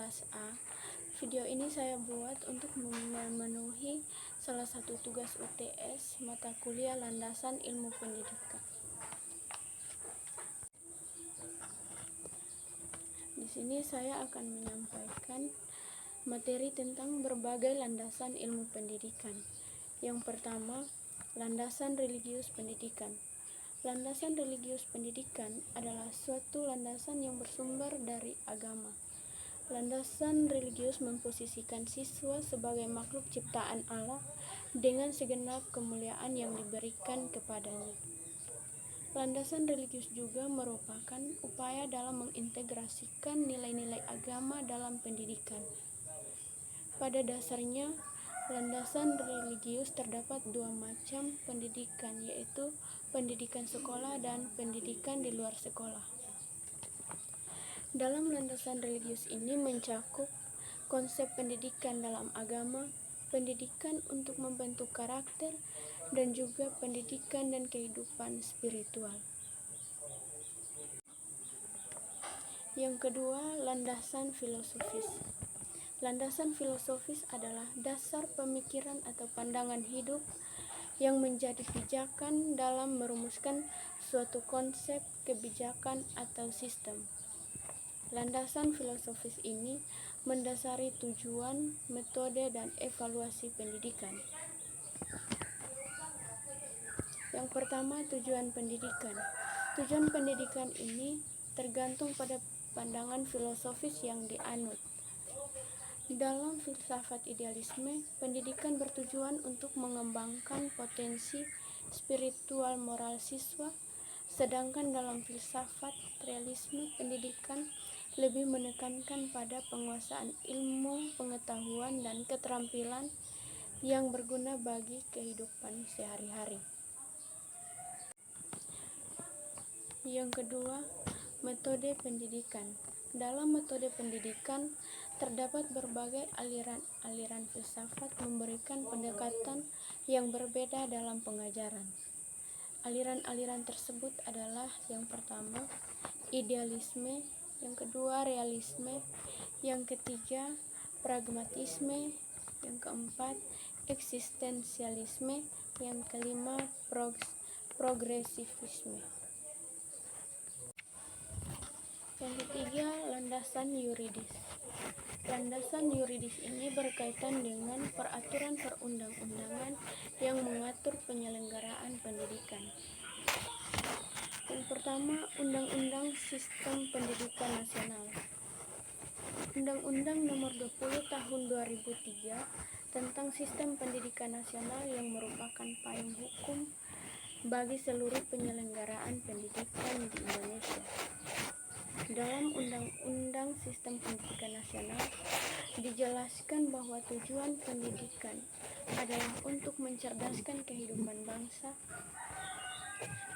kelas A. Video ini saya buat untuk memenuhi salah satu tugas UTS mata kuliah Landasan Ilmu Pendidikan. Di sini saya akan menyampaikan materi tentang berbagai landasan ilmu pendidikan. Yang pertama, landasan religius pendidikan. Landasan religius pendidikan adalah suatu landasan yang bersumber dari agama. Landasan religius memposisikan siswa sebagai makhluk ciptaan Allah dengan segenap kemuliaan yang diberikan kepadanya. Landasan religius juga merupakan upaya dalam mengintegrasikan nilai-nilai agama dalam pendidikan. Pada dasarnya, landasan religius terdapat dua macam pendidikan, yaitu pendidikan sekolah dan pendidikan di luar sekolah. Dalam landasan religius ini mencakup konsep pendidikan dalam agama, pendidikan untuk membentuk karakter, dan juga pendidikan dan kehidupan spiritual. Yang kedua, landasan filosofis. Landasan filosofis adalah dasar pemikiran atau pandangan hidup yang menjadi pijakan dalam merumuskan suatu konsep, kebijakan, atau sistem. Landasan filosofis ini mendasari tujuan, metode, dan evaluasi pendidikan. Yang pertama, tujuan pendidikan. Tujuan pendidikan ini tergantung pada pandangan filosofis yang dianut. Dalam filsafat idealisme, pendidikan bertujuan untuk mengembangkan potensi spiritual moral siswa, sedangkan dalam filsafat realisme, pendidikan lebih menekankan pada penguasaan ilmu, pengetahuan, dan keterampilan yang berguna bagi kehidupan sehari-hari. Yang kedua, metode pendidikan. Dalam metode pendidikan, terdapat berbagai aliran filsafat memberikan pendekatan yang berbeda dalam pengajaran. Aliran-aliran tersebut adalah yang pertama, idealisme, yang kedua, realisme, yang ketiga, pragmatisme, yang keempat, eksistensialisme, yang kelima, progresivisme. Yang ketiga, landasan yuridis. Landasan yuridis ini berkaitan dengan peraturan perundang-undangan yang mengatur penyelenggaraan pendidikan. Yang pertama, Undang-Undang Sistem Pendidikan Nasional. Undang-Undang Nomor 20 Tahun 2003 tentang Sistem Pendidikan Nasional yang merupakan payung hukum bagi seluruh penyelenggaraan pendidikan di Indonesia. Dalam Undang-Undang Sistem Pendidikan Nasional dijelaskan bahwa tujuan pendidikan adalah untuk mencerdaskan kehidupan bangsa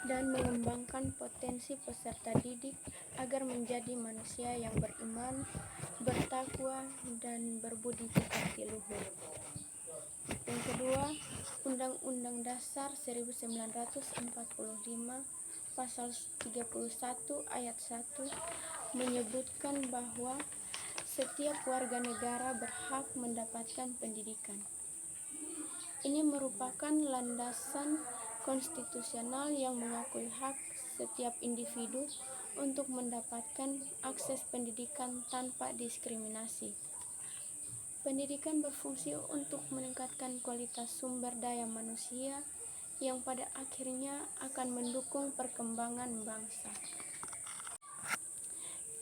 dan mengembangkan potensi peserta didik agar menjadi manusia yang beriman, bertakwa, dan berbudi pekerti luhur. Yang kedua, Undang-Undang Dasar 1945 Pasal 31 ayat 1 menyebutkan bahwa setiap warga negara berhak mendapatkan pendidikan. Ini merupakan landasan konstitusional yang mengakui hak setiap individu untuk mendapatkan akses pendidikan tanpa diskriminasi. Pendidikan berfungsi untuk meningkatkan kualitas sumber daya manusia yang pada akhirnya akan mendukung perkembangan bangsa.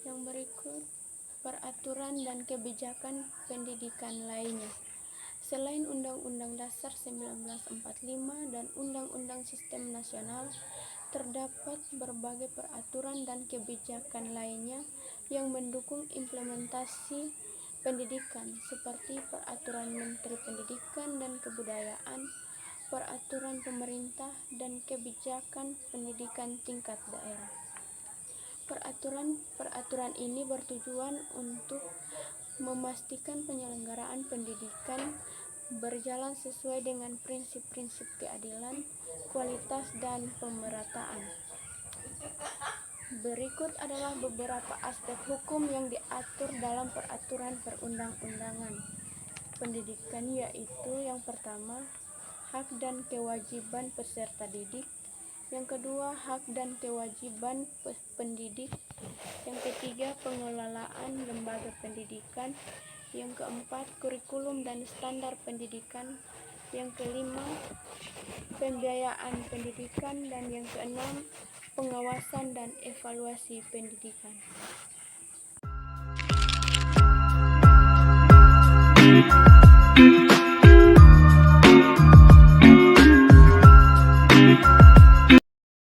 Yang berikut, peraturan dan kebijakan pendidikan lainnya. Selain Undang-Undang Dasar 1945 dan Undang-Undang Sistem Nasional, terdapat berbagai peraturan dan kebijakan lainnya yang mendukung implementasi pendidikan, seperti Peraturan Menteri Pendidikan dan Kebudayaan, peraturan pemerintah, dan kebijakan pendidikan tingkat daerah. Peraturan ini bertujuan untuk memastikan penyelenggaraan pendidikan berjalan sesuai dengan prinsip-prinsip keadilan, kualitas, dan pemerataan. Berikut adalah beberapa aspek hukum yang diatur dalam peraturan perundang-undangan pendidikan, yaitu yang pertama, hak dan kewajiban peserta didik. Yang kedua, hak dan kewajiban pendidik. Yang ketiga, pengelolaan lembaga pendidikan. Yang keempat, kurikulum dan standar pendidikan. Yang kelima, pembiayaan pendidikan. Dan yang keenam, pengawasan dan evaluasi pendidikan.